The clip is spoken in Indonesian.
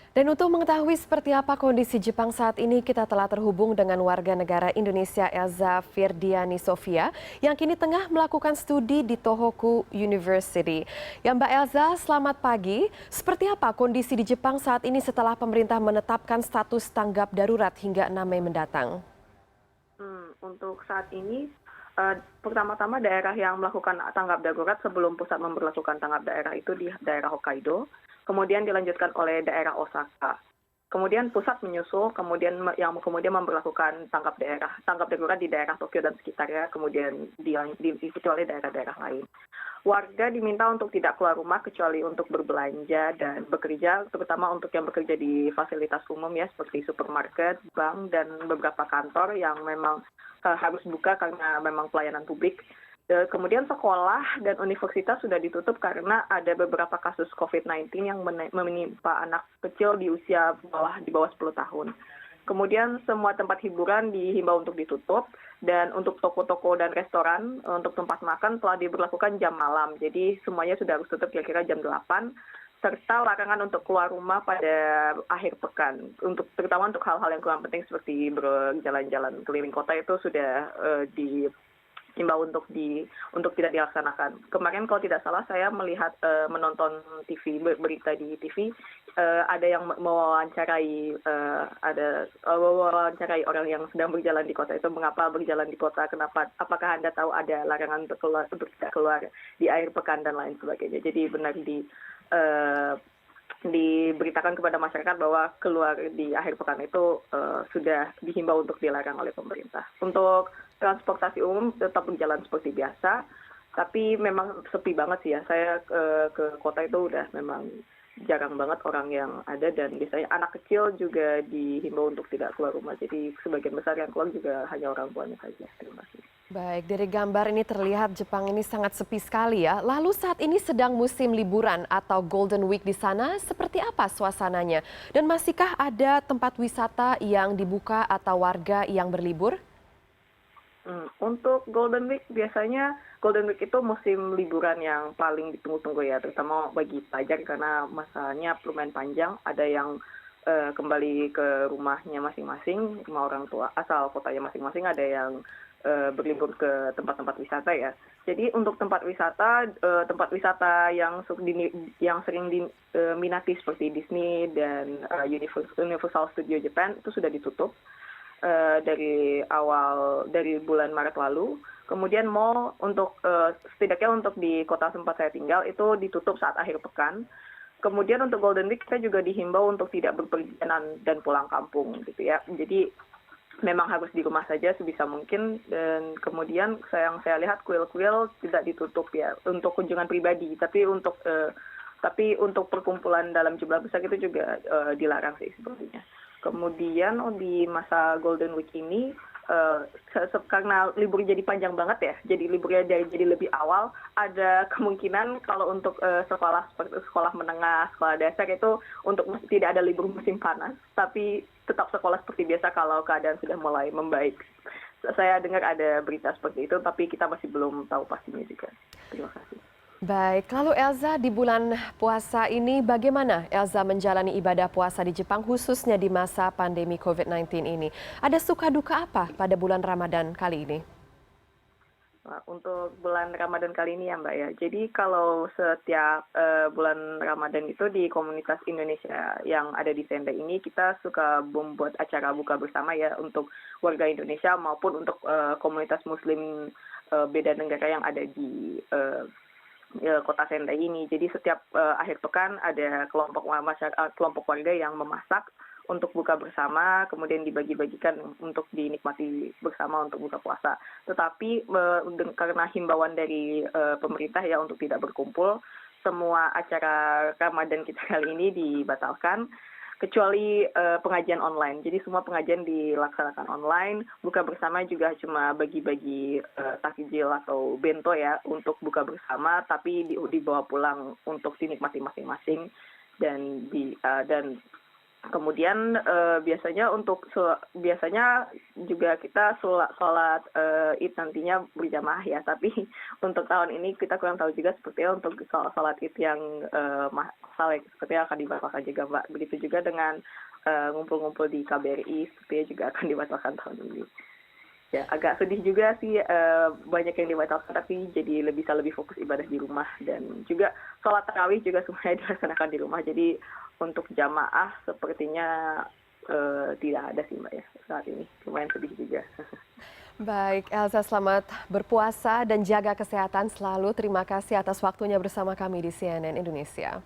Dan untuk mengetahui seperti apa kondisi Jepang saat ini, kita telah terhubung dengan warga negara Indonesia Elza Firdiani Sofia yang kini tengah melakukan studi di Tohoku University. Ya Mbak Elza, selamat pagi. Seperti apa kondisi di Jepang saat ini setelah pemerintah menetapkan status tanggap darurat hingga 6 Mei mendatang? Untuk saat ini, pertama-tama daerah yang melakukan tanggap darurat sebelum pusat memberlakukan tanggap daerah itu di daerah Hokkaido, kemudian dilanjutkan oleh daerah Osaka. Kemudian pusat menyusul, kemudian memberlakukan tanggap darurat di daerah Tokyo dan sekitarnya, kemudian diikuti oleh daerah-daerah lain. Warga diminta untuk tidak keluar rumah kecuali untuk berbelanja dan bekerja, terutama untuk yang bekerja di fasilitas umum ya, seperti supermarket, bank, dan beberapa kantor yang memang harus buka karena memang pelayanan publik. Kemudian sekolah dan universitas sudah ditutup karena ada beberapa kasus COVID-19 yang menimpa anak kecil di usia di bawah 10 tahun. Kemudian semua tempat hiburan dihimbau untuk ditutup, dan untuk toko-toko dan restoran, untuk tempat makan telah diberlakukan jam malam. Jadi semuanya sudah harus tutup kira-kira jam 8, serta larangan untuk keluar rumah pada akhir pekan. Terutama untuk hal-hal yang kurang penting seperti berjalan-jalan keliling kota itu sudah dihimbau untuk tidak dilaksanakan. Kemarin kalau tidak salah saya menonton TV, berita di TV, ada yang mewawancarai orang yang sedang berjalan di kota itu, mengapa berjalan di kota, apakah Anda tahu ada larangan untuk tidak keluar di akhir pekan dan lain sebagainya. Jadi benar diberitakan kepada masyarakat bahwa keluar di akhir pekan itu sudah dihimbau untuk dilarang oleh pemerintah. Untuk transportasi umum tetap berjalan seperti biasa, tapi memang sepi banget sih ya. Saya ke kota itu udah memang jarang banget orang yang ada, dan biasanya anak kecil juga dihimbau untuk tidak keluar rumah. Jadi sebagian besar yang keluar juga hanya orang tuanya saja. Terima kasih. Baik, dari gambar ini terlihat Jepang ini sangat sepi sekali ya. Lalu saat ini sedang musim liburan atau Golden Week di sana, seperti apa suasananya? Dan masihkah ada tempat wisata yang dibuka atau warga yang berlibur? Untuk Golden Week, biasanya Golden Week itu musim liburan yang paling ditunggu-tunggu ya, terutama bagi pelajar karena masanya lumayan panjang. Ada yang kembali ke rumahnya masing-masing, rumah orang tua asal kotanya masing-masing, ada yang berlibur ke tempat-tempat wisata ya. Jadi untuk tempat wisata yang sering diminati seperti Disney dan Universal Studio Japan itu sudah ditutup dari bulan Maret lalu. Kemudian mall setidaknya untuk di kota tempat saya tinggal itu ditutup saat akhir pekan. Kemudian untuk Golden Week kita juga dihimbau untuk tidak berpergian dan pulang kampung gitu ya. Jadi memang harus di rumah saja sebisa mungkin, dan kemudian yang saya lihat kuil-kuil tidak ditutup ya untuk kunjungan pribadi, tapi untuk perkumpulan dalam jumlah besar itu juga dilarang sih sepertinya. Kemudian di masa Golden Week ini, karena libur jadi panjang banget ya, jadi liburnya jadi lebih awal, ada kemungkinan kalau untuk sekolah seperti sekolah menengah, sekolah dasar itu tidak ada libur musim panas, tapi tetap sekolah seperti biasa kalau keadaan sudah mulai membaik. Saya dengar ada berita seperti itu, tapi kita masih belum tahu pastinya juga. Terima kasih. Baik, lalu Elza di bulan puasa ini bagaimana Elza menjalani ibadah puasa di Jepang khususnya di masa pandemi COVID-19 ini? Ada suka duka apa pada bulan Ramadan kali ini? Nah, untuk bulan Ramadan kali ini ya Mbak ya, jadi kalau setiap bulan Ramadan itu di komunitas Indonesia yang ada di Senda ini, kita suka membuat acara buka bersama ya untuk warga Indonesia maupun untuk komunitas Muslim beda negara yang ada di kota Senda ini. Jadi setiap akhir pekan ada kelompok warga yang memasak untuk buka bersama, kemudian dibagi-bagikan untuk dinikmati bersama untuk buka puasa. Tetapi karena himbauan dari pemerintah ya untuk tidak berkumpul, semua acara Ramadan kita kali ini dibatalkan, kecuali pengajian online. Jadi semua pengajian dilaksanakan online, buka bersama juga cuma bagi-bagi takjil atau bento ya untuk buka bersama, tapi dibawa pulang untuk dinikmati masing-masing, dan Kemudian biasanya juga kita sholat Id nantinya berjamaah ya, tapi untuk tahun ini kita kurang tahu juga sepertinya untuk sholat Id yang massal sepertinya akan dibatalkan juga, Mbak. Begitu juga dengan ngumpul-ngumpul di KBRI sepertinya juga akan dibatalkan tahun ini. Ya, agak sedih juga sih, banyak yang dibatalkan, tapi jadi bisa lebih fokus ibadah di rumah, dan juga sholat tarawih juga semuanya dilaksanakan di rumah. Jadi untuk jamaah sepertinya tidak ada sih, Mbak, ya saat ini. Lumayan sedih juga. Baik, Elza, selamat berpuasa dan jaga kesehatan selalu. Terima kasih atas waktunya bersama kami di CNN Indonesia.